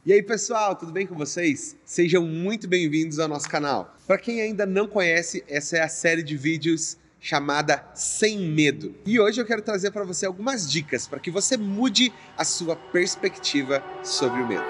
E aí pessoal, tudo bem com vocês? Sejam muito bem-vindos ao nosso canal. Para quem ainda não conhece, essa é a série de vídeos chamada Sem Medo. E hoje eu quero trazer para você algumas dicas para que você mude a sua perspectiva sobre o medo.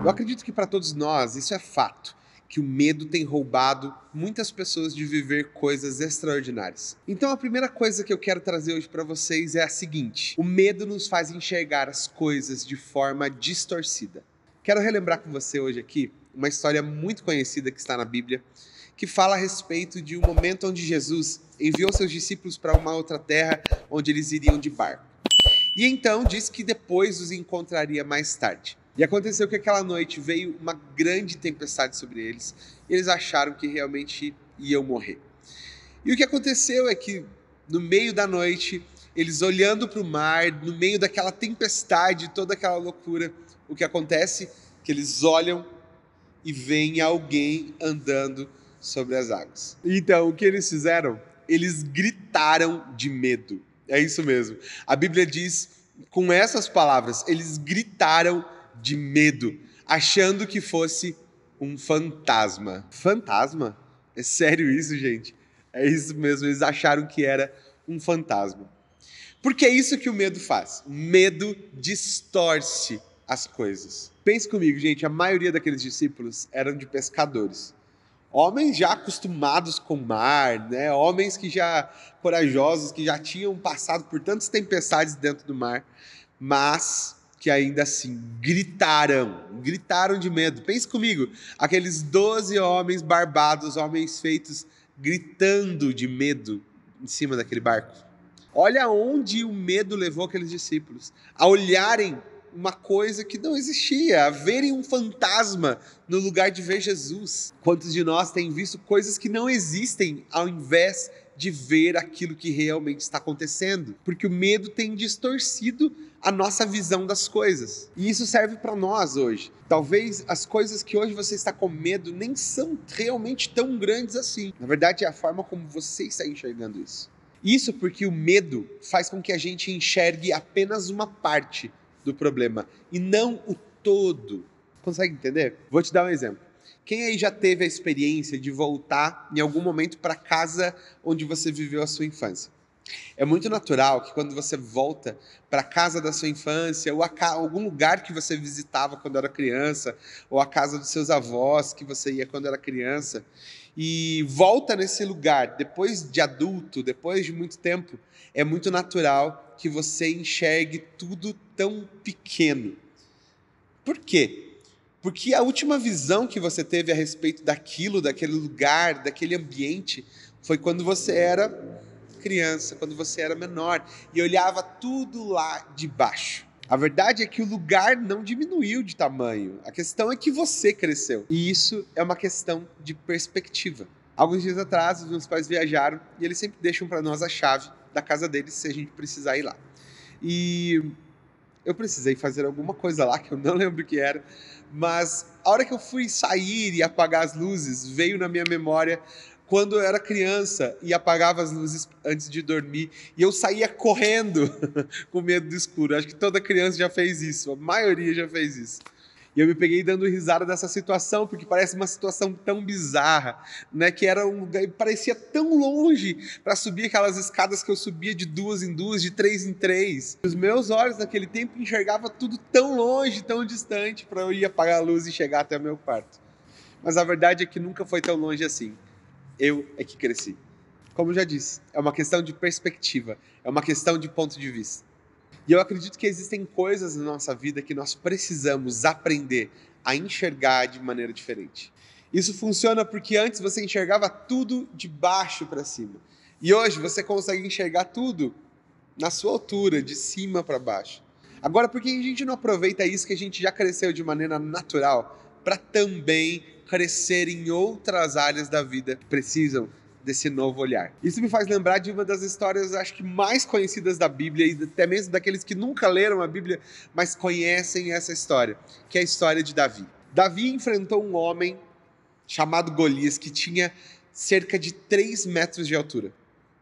Eu acredito que para todos nós isso é fato, que o medo tem roubado muitas pessoas de viver coisas extraordinárias. Então a primeira coisa que eu quero trazer hoje para vocês é a seguinte: o medo nos faz enxergar as coisas de forma distorcida. Quero relembrar com você hoje aqui uma história muito conhecida que está na Bíblia, que fala a respeito de um momento onde Jesus enviou seus discípulos para uma outra terra onde eles iriam de barco. E então diz que depois os encontraria mais tarde. E aconteceu que aquela noite veio uma grande tempestade sobre eles, e eles acharam que realmente iam morrer. E o que aconteceu é que no meio da noite, eles olhando para o mar, no meio daquela tempestade, toda aquela loucura, o que acontece? Que eles olham e veem alguém andando sobre as águas. Então, o que eles fizeram? Eles gritaram de medo. É isso mesmo. A Bíblia diz, com essas palavras, eles gritaram de medo, achando que fosse um fantasma. Fantasma? É sério isso, gente? É isso mesmo, eles acharam que era um fantasma. Porque é isso que o medo faz. O medo distorce as coisas. Pense comigo, gente, a maioria daqueles discípulos eram de pescadores. Homens já acostumados com o mar, né? Homens que já corajosos, que já tinham passado por tantas tempestades dentro do mar, mas que ainda assim gritaram de medo. Pense comigo, aqueles 12 homens barbados, homens feitos, gritando de medo em cima daquele barco. Olha onde o medo levou aqueles discípulos, a olharem uma coisa que não existia, a verem um fantasma no lugar de ver Jesus. Quantos de nós têm visto coisas que não existem ao invés de ver aquilo que realmente está acontecendo? Porque o medo tem distorcido a nossa visão das coisas. E isso serve para nós hoje. Talvez as coisas que hoje você está com medo nem são realmente tão grandes assim. Na verdade, é a forma como você está enxergando isso. Isso porque o medo faz com que a gente enxergue apenas uma parte do problema e não o todo. Consegue entender? Vou te dar um exemplo. Quem aí já teve a experiência de voltar em algum momento para a casa onde você viveu a sua infância? É muito natural que quando você volta para a casa da sua infância ou algum lugar que você visitava quando era criança ou a casa dos seus avós que você ia quando era criança e volta nesse lugar depois de adulto, depois de muito tempo, é muito natural que você enxergue tudo tão pequeno. Por quê? Porque a última visão que você teve a respeito daquilo, daquele lugar, daquele ambiente, foi quando você era criança, quando você era menor e olhava tudo lá de baixo. A verdade é que o lugar não diminuiu de tamanho. A questão é que você cresceu. E isso é uma questão de perspectiva. Alguns dias atrás, os meus pais viajaram e eles sempre deixam para nós a chave da casa deles se a gente precisar ir lá. E eu precisei fazer alguma coisa lá que eu não lembro o que era, mas a hora que eu fui sair e apagar as luzes, veio na minha memória quando eu era criança e apagava as luzes antes de dormir e eu saía correndo com medo do escuro. Acho que toda criança já fez isso, a maioria já fez isso. E eu me peguei dando risada dessa situação, porque parece uma situação tão bizarra, né? Que era um lugar, parecia tão longe para subir aquelas escadas que eu subia de 2 em 2, de 3 em 3. Os meus olhos naquele tempo enxergavam tudo tão longe, tão distante, para eu ir apagar a luz e chegar até o meu quarto. Mas a verdade é que nunca foi tão longe assim. Eu é que cresci. Como eu já disse, é uma questão de perspectiva, é uma questão de ponto de vista. E eu acredito que existem coisas na nossa vida que nós precisamos aprender a enxergar de maneira diferente. Isso funciona porque antes você enxergava tudo de baixo para cima. E hoje você consegue enxergar tudo na sua altura, de cima para baixo. Agora, por que a gente não aproveita isso que a gente já cresceu de maneira natural para também crescer em outras áreas da vida que precisam desse novo olhar? Isso me faz lembrar de uma das histórias, acho que mais conhecidas da Bíblia, e até mesmo daqueles que nunca leram a Bíblia, mas conhecem essa história, que é a história de Davi. Davi enfrentou um homem chamado Golias, que tinha cerca de 3 metros de altura.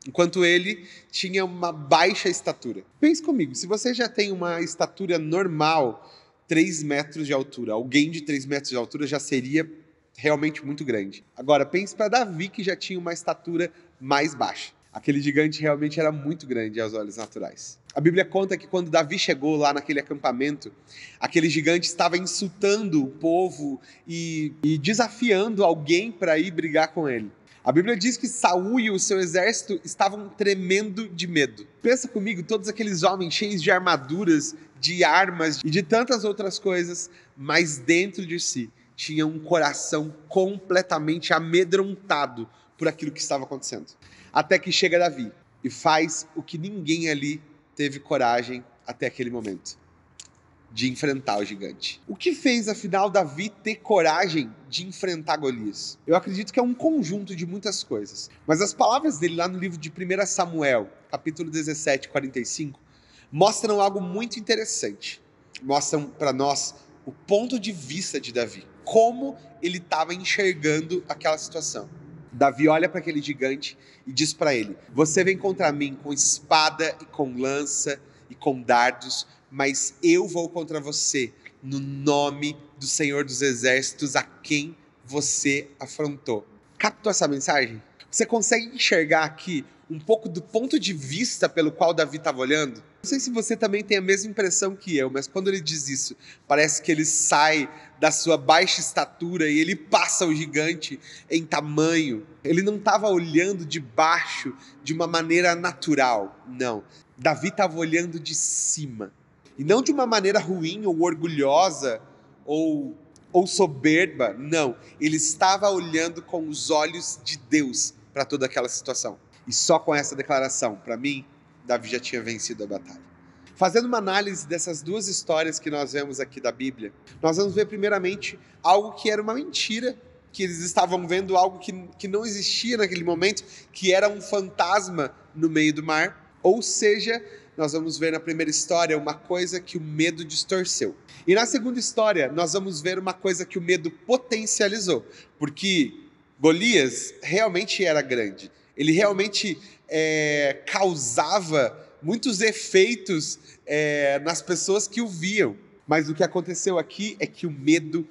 enquanto ele tinha uma baixa estatura. Pense comigo, se você já tem uma estatura normal, 3 metros de altura, alguém de 3 metros de altura já seria realmente muito grande. Agora, pense para Davi, que já tinha uma estatura mais baixa. Aquele gigante realmente era muito grande aos olhos naturais. A Bíblia conta que quando Davi chegou lá naquele acampamento, aquele gigante estava insultando o povo e desafiando alguém para ir brigar com ele. A Bíblia diz que Saul e o seu exército estavam tremendo de medo. Pensa comigo, todos aqueles homens cheios de armaduras, de armas e de tantas outras coisas, mas dentro de si tinha um coração completamente amedrontado por aquilo que estava acontecendo. Até que chega Davi e faz o que ninguém ali teve coragem até aquele momento, de enfrentar o gigante. O que fez, afinal, Davi ter coragem de enfrentar Golias? Eu acredito que é um conjunto de muitas coisas. Mas as palavras dele lá no livro de 1 Samuel, capítulo 17, 45, mostram algo muito interessante. Mostram para nós o ponto de vista de Davi. Como ele estava enxergando aquela situação. Davi olha para aquele gigante e diz para ele: você vem contra mim com espada e com lança e com dardos, mas eu vou contra você no nome do Senhor dos Exércitos, a quem você afrontou. Captou essa mensagem? Você consegue enxergar aqui um pouco do ponto de vista pelo qual Davi estava olhando? Não sei se você também tem a mesma impressão que eu, mas quando ele diz isso, parece que ele sai da sua baixa estatura e ele passa o gigante em tamanho. Ele não estava olhando de baixo de uma maneira natural, não. Davi estava olhando de cima. E não de uma maneira ruim ou orgulhosa ou soberba, não. Ele estava olhando com os olhos de Deus para toda aquela situação. E só com essa declaração, para mim, Davi já tinha vencido a batalha. Fazendo uma análise dessas duas histórias que nós vemos aqui da Bíblia, nós vamos ver primeiramente algo que era uma mentira, que eles estavam vendo algo que não existia naquele momento, que era um fantasma no meio do mar. Ou seja, nós vamos ver na primeira história uma coisa que o medo distorceu. E na segunda história, nós vamos ver uma coisa que o medo potencializou. Porque Golias realmente era grande. Ele realmente causava muitos efeitos nas pessoas que o viam. Mas o que aconteceu aqui é que o medo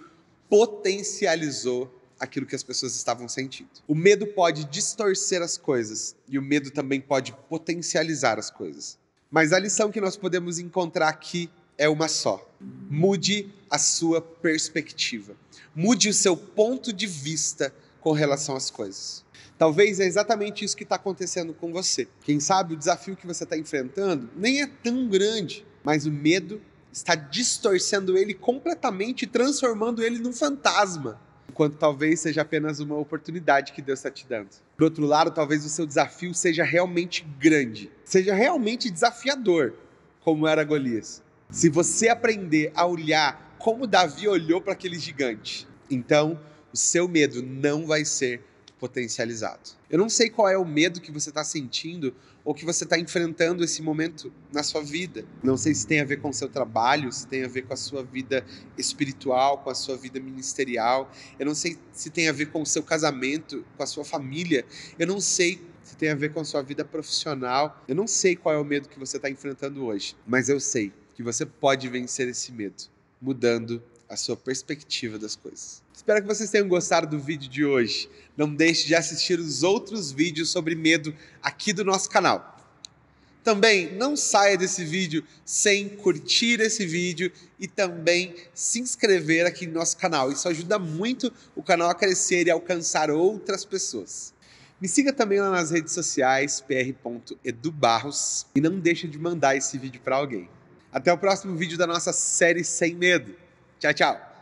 potencializou aquilo que as pessoas estavam sentindo. O medo pode distorcer as coisas e o medo também pode potencializar as coisas. Mas a lição que nós podemos encontrar aqui é uma só. Mude a sua perspectiva. Mude o seu ponto de vista com relação às coisas. Talvez é exatamente isso que está acontecendo com você. Quem sabe o desafio que você está enfrentando nem é tão grande, mas o medo está distorcendo ele completamente, transformando ele num fantasma, enquanto talvez seja apenas uma oportunidade que Deus está te dando. Por outro lado, talvez o seu desafio seja realmente grande, seja realmente desafiador, como era Golias. Se você aprender a olhar como Davi olhou para aquele gigante, então o seu medo não vai ser potencializado. Eu não sei qual é o medo que você está sentindo ou que você está enfrentando esse momento na sua vida. Não sei se tem a ver com o seu trabalho, se tem a ver com a sua vida espiritual, com a sua vida ministerial. Eu não sei se tem a ver com o seu casamento, com a sua família. Eu não sei se tem a ver com a sua vida profissional. Eu não sei qual é o medo que você está enfrentando hoje, mas eu sei que você pode vencer esse medo, mudando a sua perspectiva das coisas. Espero que vocês tenham gostado do vídeo de hoje. Não deixe de assistir os outros vídeos sobre medo aqui do nosso canal. Também não saia desse vídeo sem curtir esse vídeo e também se inscrever aqui no nosso canal. Isso ajuda muito o canal a crescer e alcançar outras pessoas. Me siga também lá nas redes sociais, pr.edubarros, e não deixe de mandar esse vídeo para alguém. Até o próximo vídeo da nossa série Sem Medo. Tchau, tchau!